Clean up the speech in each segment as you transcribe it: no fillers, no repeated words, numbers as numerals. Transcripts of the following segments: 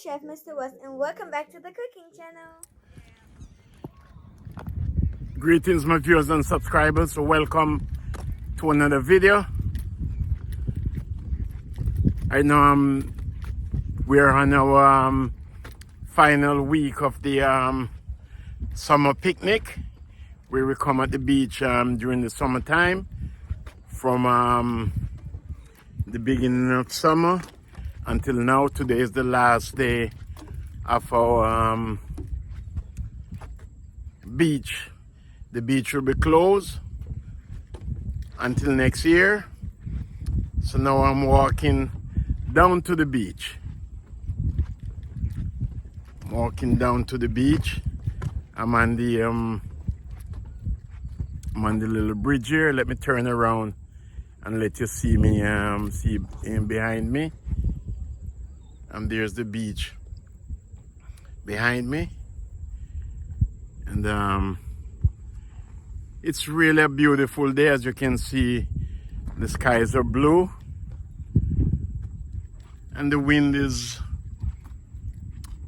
Chef Mr. West, and welcome back to the cooking channel. Greetings, my viewers and subscribers. So welcome to another video. I know we're on our final week of the summer picnic, where we come at the beach during the summertime from the beginning of summer until now. Today is the last day of our beach. The beach will be closed until next year. So now I'm walking down to the beach. I'm walking down to the beach. I'm on the little bridge here. Let me turn around and let you see me see in behind me. And there's the beach behind me. And it's really a beautiful day. As you can see, the skies are blue and the wind is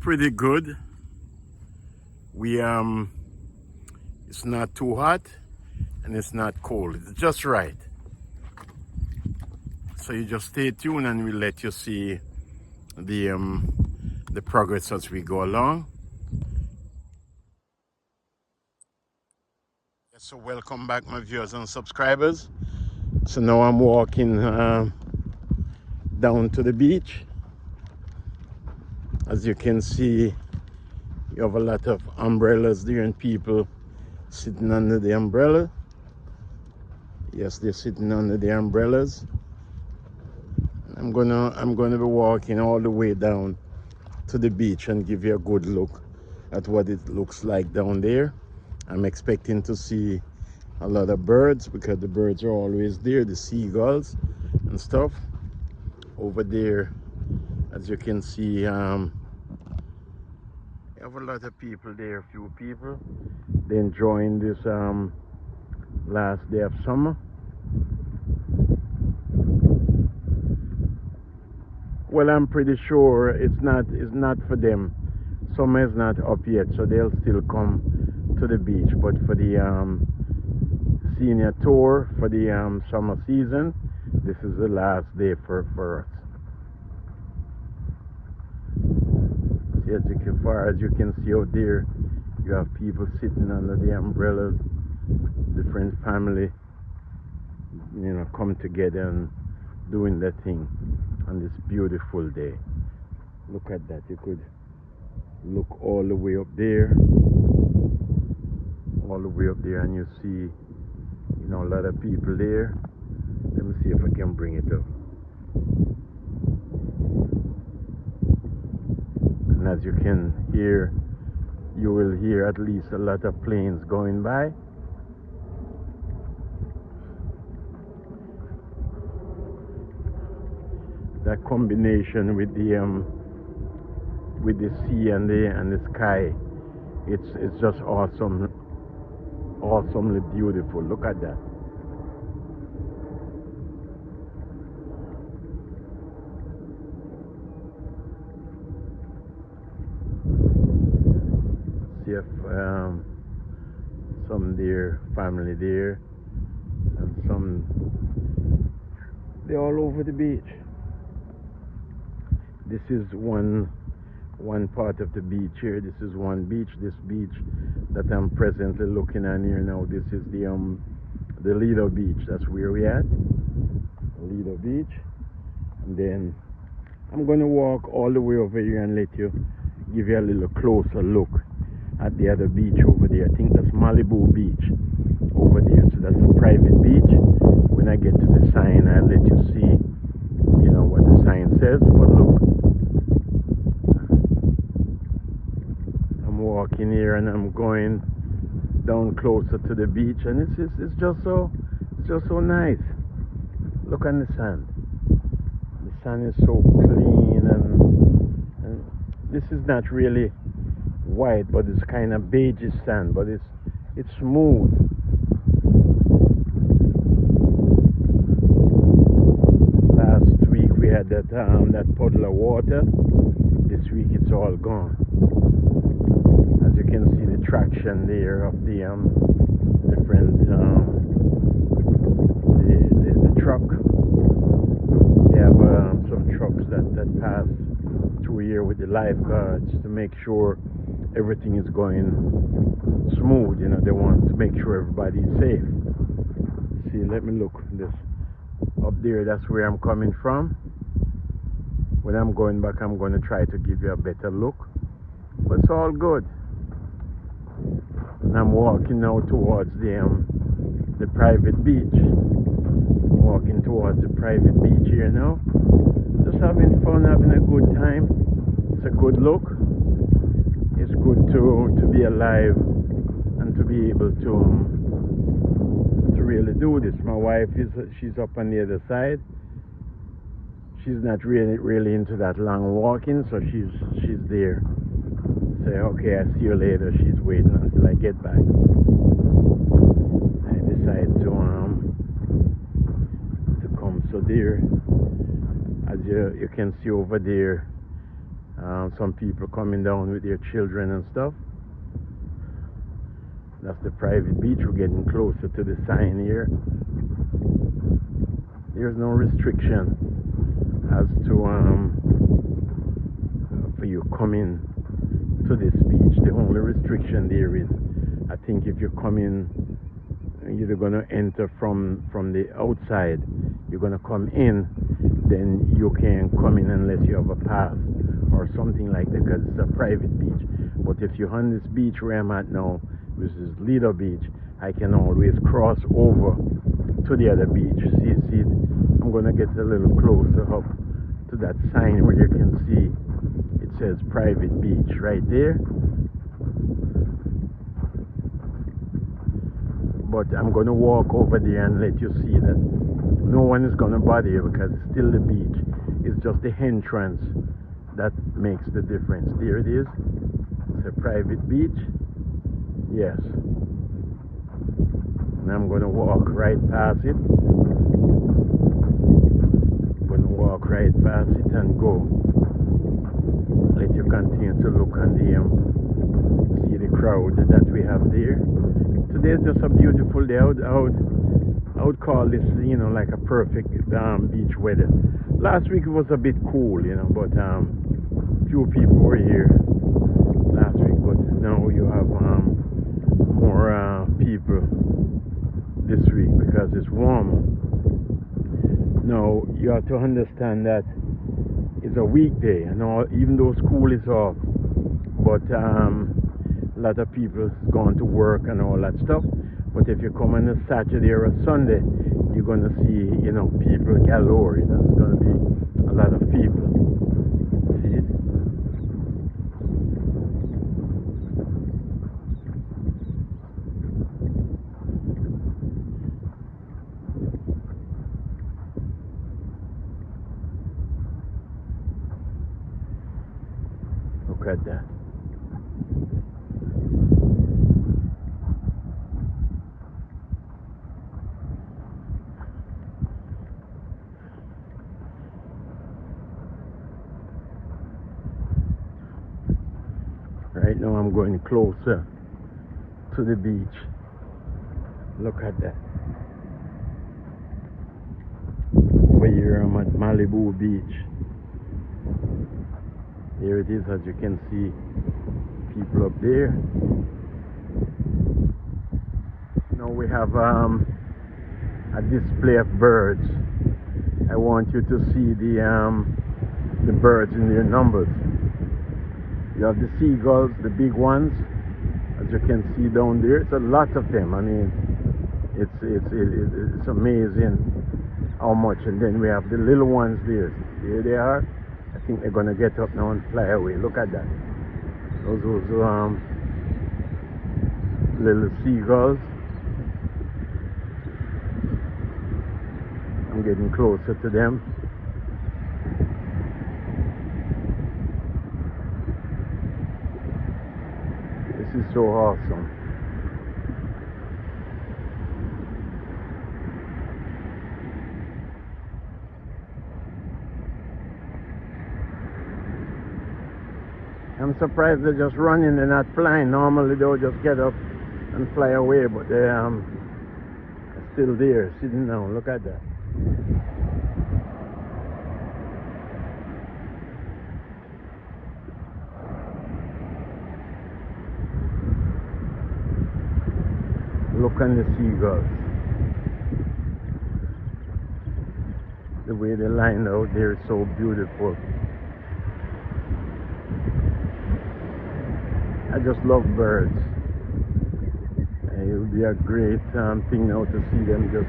pretty good. It's not too hot and it's not cold. It's just right. So you just stay tuned and we'll let you see the progress as we go along. So welcome back, my viewers and subscribers. So now I'm walking down to the beach. As you can see, you have a lot of umbrellas there and people sitting under the umbrella. Yes, they're sitting under the umbrellas. I'm gonna be walking all the way down to the beach and give you a good look at what it looks like down there. I'm expecting to see a lot of birds because the birds are always there, the seagulls and stuff. Over there, as you can see, you have a lot of people there, a few people. They're enjoying this last day of summer. Well, I'm pretty sure it's not for them. Summer is not up yet, so they'll still come to the beach. But for the senior tour for the summer season, this is the last day for us. See, far as you can see out there, you have people sitting under the umbrellas, different family, come together and doing their thing on this beautiful day. Look at that. You could look all the way up there, and you see a lot of people there. Let me see if I can bring it up. And as you can hear, you will hear at least a lot of planes going by. That combination with the sea and the sky, it's just awesome, awesomely beautiful. Look at that. See if some there, family there, and some, they're all over the beach. This is one part of the beach here. This is one beach. This beach that I'm presently looking at here now, this is the Lido Beach. That's where we at, Lido Beach. And then I'm gonna walk all the way over here and give you a little closer look at the other beach over there. I think that's Malibu Beach over there. So that's a private beach. When I get to the sign, I'll let you see what the sign says. But look, I'm walking here and I'm going down closer to the beach, and it's just so nice. Look on the sand. The sand is so clean, and this is not really white, but it's kind of beige sand, but it's smooth. Last week we had that puddle of water. This week it's all gone. As you can see, the traction there of the different the truck. They have some trucks that pass through here with the lifeguards to make sure everything is going smooth. You know, they want to make sure everybody is safe. See, let me look this up there. That's where I'm coming from. When I'm going back, I'm going to try to give you a better look, but it's all good. And I'm walking now towards the private beach. I'm walking towards the private beach here now. Just having fun, having a good time. It's a good look. It's good to be alive and to be able to really do this. My wife she's up on the other side. She's not really into that long walking, so she's there. Say, okay, I see you later. She's waiting until I get back. I decide to come. So there, as you can see over there, some people coming down with their children and stuff. That's the private beach. We're getting closer to the sign here. There's no restriction as to for you coming to this beach. The only restriction there is, I think, if you come in, you're going to enter from the outside. You're going to come in, then you can't come in unless you have a pass or something like that, because it's a private beach. But if you're on this beach where I'm at now, which is Lido Beach, I can always cross over to the other beach. See, I'm going to get a little closer up to that sign where you can see it says private beach right there. But I'm going to walk over there and let you see that no one is going to bother you, because it's still the beach. It's just the entrance that makes the difference. There it is. It's a private beach. Yes. And I'm going to walk right past it. I'm going to walk right past it and go. Let you continue to look and see the crowd that we have there. Today is just a beautiful day. I would call this, you know, like a perfect beach weather. Last week it was a bit cool, you know, but few people were here last week. But now you have more people this week because it's warm. Now you have to understand that it's a weekday, and all, even though school is off, but a lot of people going to work and all that stuff. But if you come on a Saturday or a Sunday, you're going to see, you know, people galore. You know, it's going to be a lot of people. See it? Look at that. Right now I'm going closer to the beach. Look at that. Over here I'm at Malibu Beach. There it is, as you can see, people up there. Now we have a display of birds. I want you to see the birds in their numbers. You have the seagulls, the big ones, as you can see down there. It's a lot of them. I mean, it's amazing how much. And then we have the little ones there. There they are. I think they're gonna get up now and fly away. Look at that. Those little seagulls. I'm getting closer to them. This is so awesome. I'm surprised they're just running, they're not flying. Normally they'll just get up and fly away, but they are still there, sitting down. Look at that. Look on the seagulls. The way they lined out there is so beautiful. I just love birds. And it would be a great thing now to see them just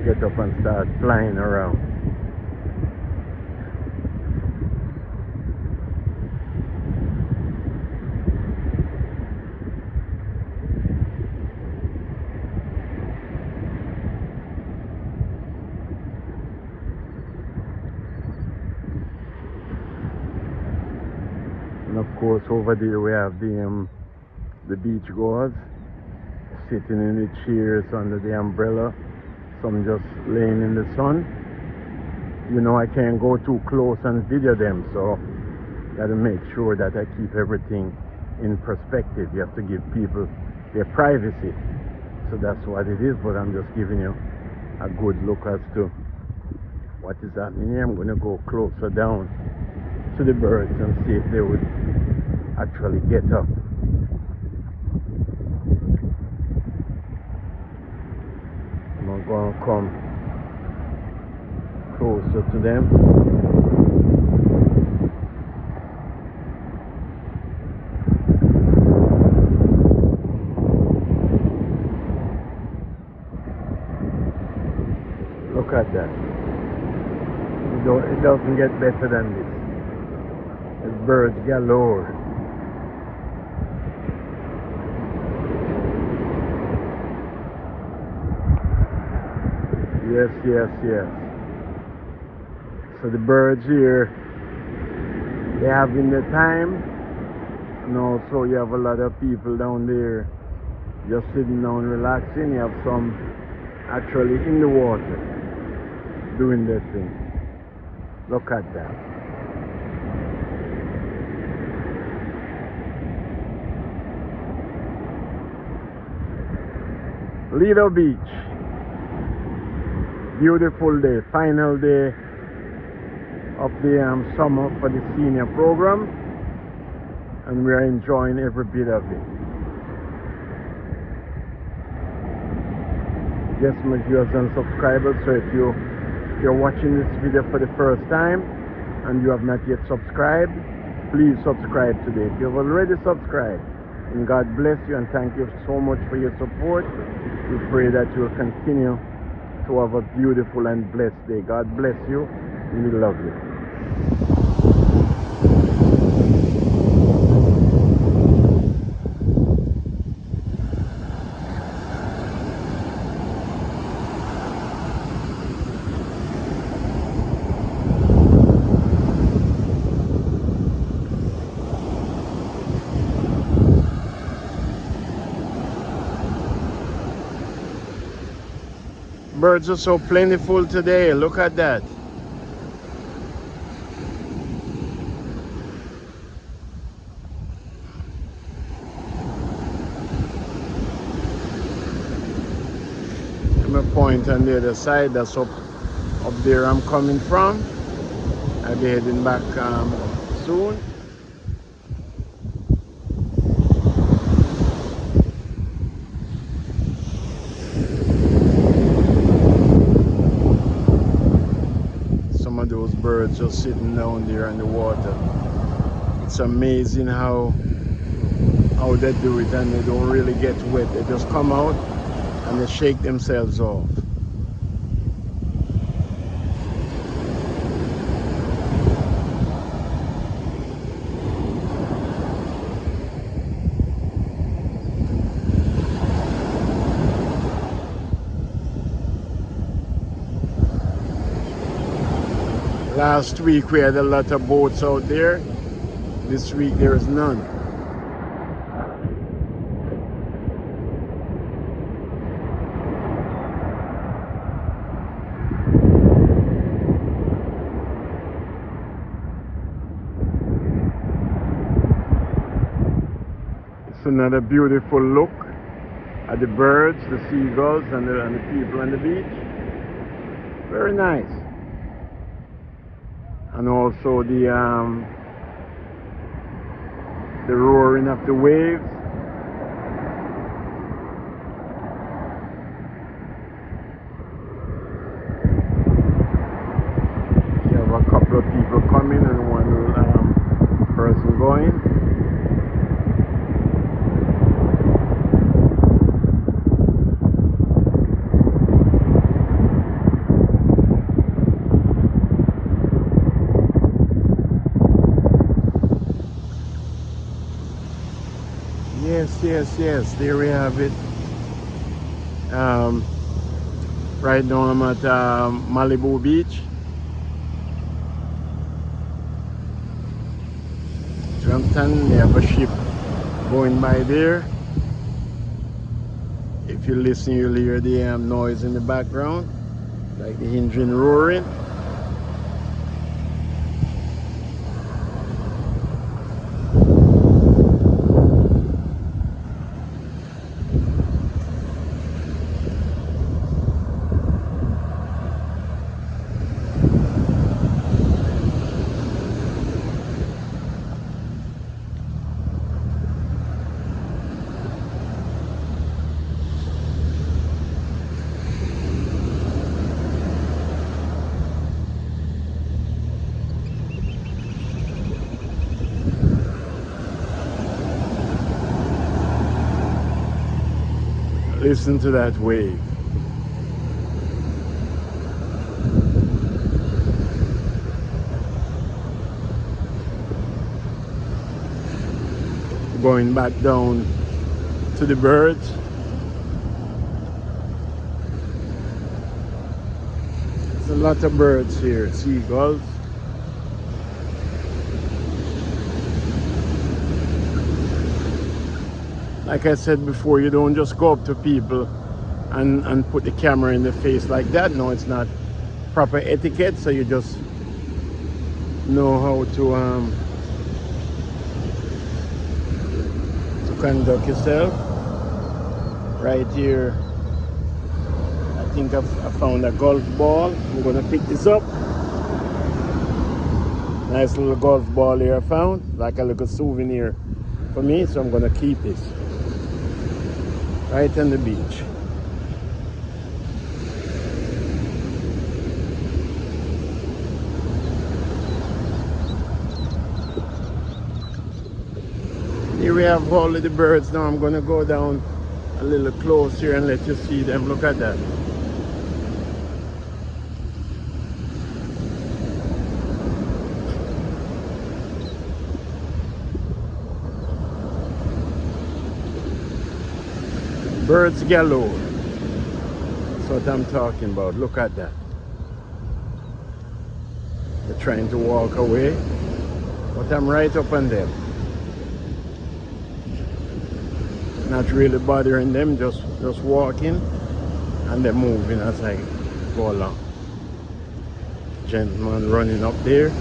get up and start flying around. And of course over there we have the beach-goers sitting in the chairs under the umbrella, some just laying in the sun. You know, I can't go too close and video them, so gotta make sure that I keep everything in perspective. You have to give people their privacy, so that's what it is. But I'm just giving you a good look as to what is happening here. I'm going to go closer down to the birds and see if they would actually get up. I'm going to come closer to them. Look at that. It doesn't get better than this. There's birds galore. Yes, yes, yes. So the birds here, they're having the time. And also you have a lot of people down there just sitting down relaxing. You have some actually in the water doing their thing. Look at that. Lido Beach. Beautiful day, final day of the summer for the senior program, and we are enjoying every bit of it. Yes, my viewers and subscribers, so if you're watching this video for the first time and you have not yet subscribed, please subscribe today. If you have already subscribed, and God bless you and thank you so much for your support. We pray that you will continue to have a beautiful and blessed day. God bless you, and we love you. Birds are so plentiful today. Look at that. I'm a point on the other side. That's up there I'm coming from. I'll be heading back soon. Some of those birds just sitting down there in the water. It's amazing how they do it, and they don't really get wet. They just come out and they shake themselves off. Last week we had a lot of boats out there. This week there is none. another beautiful look at the birds, the seagulls, and the people on the beach. Very nice. And also the roaring of the waves. You have a couple of people coming and one person going. Yes, there we have it. Right now I'm at Malibu Beach. So I'm standing, they have a ship going by there. If you listen, you'll hear the noise in the background, like the engine roaring. Listen to that wave. Going back down to the birds. There's a lot of birds here, seagulls. Like I said before, you don't just go up to people and put the camera in the face like that. No, it's not proper etiquette, so you just know how to conduct yourself. Right here, I think I found a golf ball. I'm gonna pick this up. Nice little golf ball here I found, like a little souvenir for me, so I'm gonna keep this right on the beach. Here we have all of the birds. Now I'm gonna go down a little close here and let you see them. Look at that. Birds galore. That's what I'm talking about. Look at that. They're trying to walk away, but I'm right up on them. Not really bothering them, just walking, and they're moving as I go along. Gentleman running up there.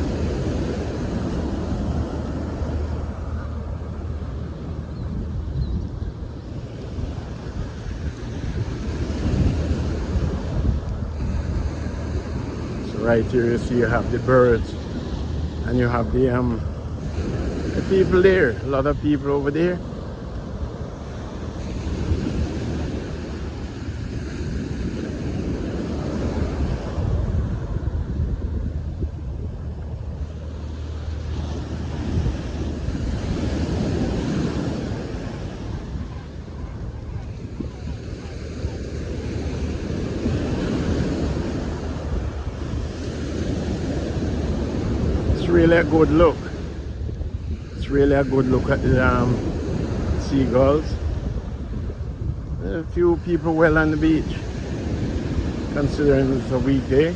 Right here you see you have the birds and you have the people there, a lot of people over there. Really a good look. It's really a good look at the seagulls. A few people well on the beach, considering it's a weekday,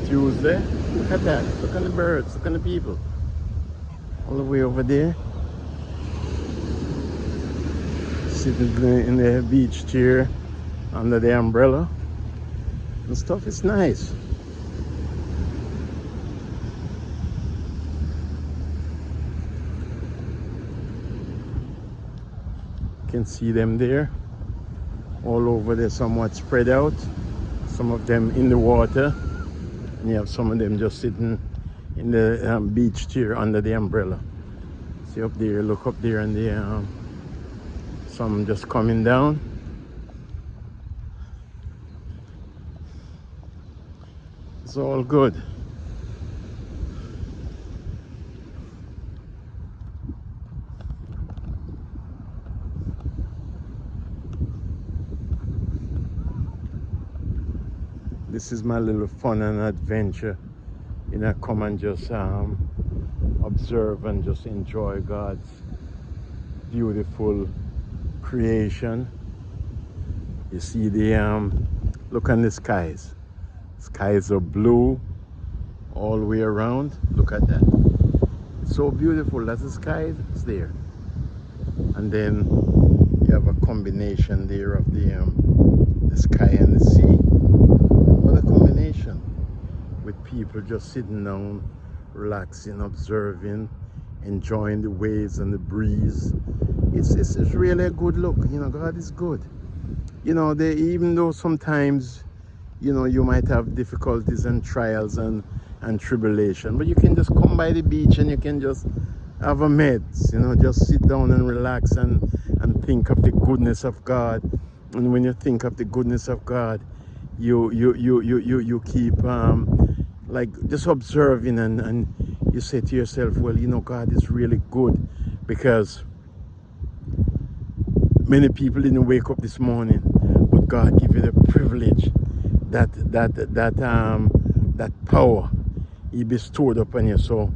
Tuesday. Look at that. Look at the birds. Look at the people. All the way over there, sitting in the beach chair under the umbrella and stuff. It's nice. can see them there, all over there, somewhat spread out. Some of them in the water, and you have some of them just sitting in the beach chair under the umbrella. See up there, look up there, and the some just coming down. It's all good. This is my little fun and adventure. You know, come and just observe and just enjoy God's beautiful creation. You see the look on the skies. Skies are blue all the way around. Look at that. It's so beautiful. That's the sky. It's there. And then you have a combination there of the sky and the sea. What a combination, with people just sitting down, relaxing, observing, enjoying the waves and the breeze. It's really a good look. You know, God is good. You know, even though sometimes, you know, you might have difficulties and trials and tribulation, but you can just come by the beach and you can just have a meds, you know, just sit down and relax and think of the goodness of God. And when you think of the goodness of God, you keep like just observing, and you say to yourself, well, you know, God is really good, because many people didn't wake up this morning, but God give you the privilege, that power He bestowed upon you. So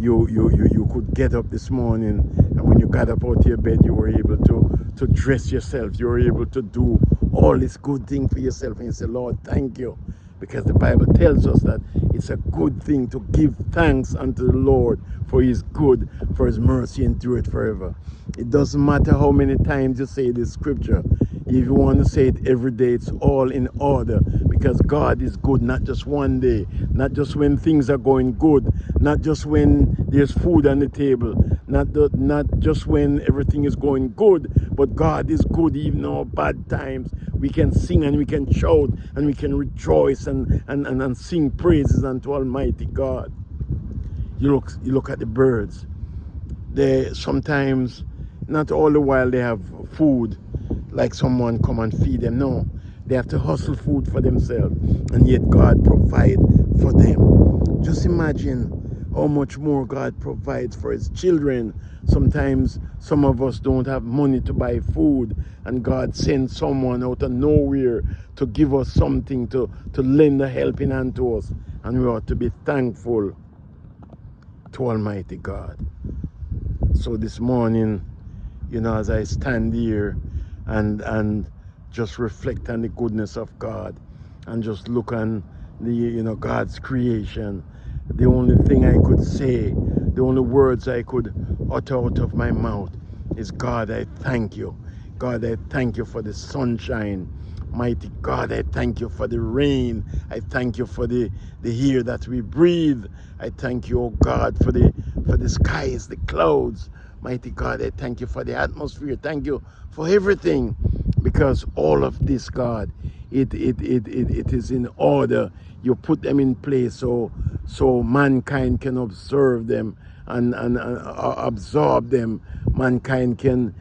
you could get up this morning, and when you got up out of your bed, you were able to dress yourself. You were able to do all this good thing for yourself, and you say, Lord, thank you, because the Bible tells us that it's a good thing to give thanks unto the Lord, for He is good, for His mercy endureth forever. It doesn't matter how many times you say this scripture. If you want to say it every day, it's all in order, because God is good, not just one day, not just when things are going good, not just when there's food on the table, not just when everything is going good, but God is good even in our bad times. We can sing and we can shout and we can rejoice and sing praises unto Almighty God. You look at the birds. They sometimes, not all the while they have food, like someone come and feed them. No, they have to hustle food for themselves, and yet God provide for them. Just imagine how much more God provides for His children. Sometimes some of us don't have money to buy food, and God sends someone out of nowhere to give us something, to lend a helping hand to us, and we ought to be thankful to Almighty God. So this morning, you know, as I stand here and just reflect on the goodness of God, and just look on the, you know, God's creation, the only thing I could say, the only words I could utter out of my mouth is, God, I thank you. God, I thank you for the sunshine. Mighty God, I thank you for the rain. I thank you for the air that we breathe. I thank you, oh God, for the skies, the clouds. Mighty God, I thank you for the atmosphere. Thank you for everything, because all of this, God, it is in order. You put them in place so mankind can observe them and absorb them. Mankind can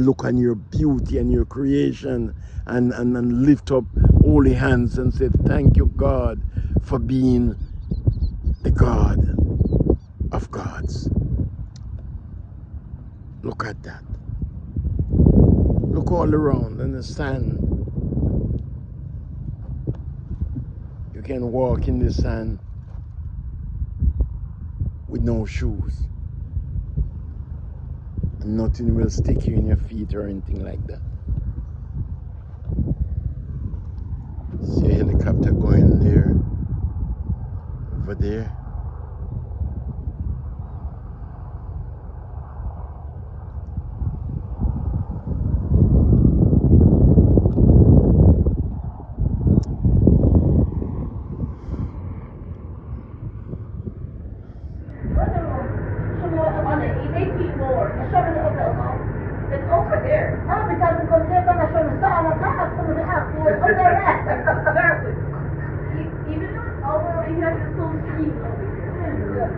look on your beauty and your creation and lift up holy hands and say, thank you, God, for being the God of gods. Look at that. Look all around in the sand. You can walk in the sand with no shoes, and nothing will stick you in your feet or anything like that. See a helicopter going there, over there. here. No, because it's going to be going to show the star on top of the house. Over there. Exactly. Even though it's over here, you have this little street over here.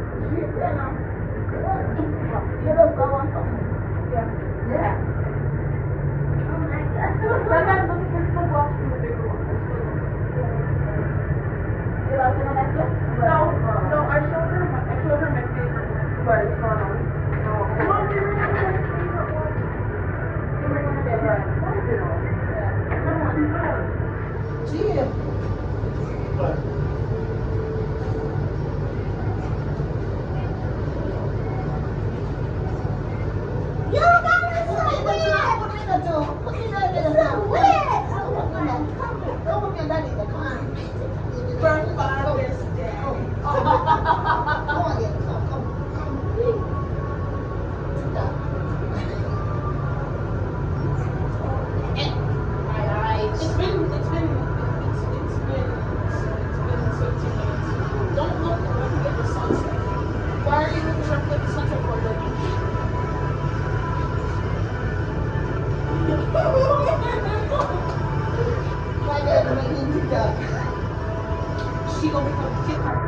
You know, go on something. Yeah. Yeah. Oh my God. Sometimes look at this football from the bigger one. You like it on that too? No, I showed her my favorite one. But it's not on. No. Come on, you're going to get it. You're going to get it. Come on. Gee. She gonna become a kid.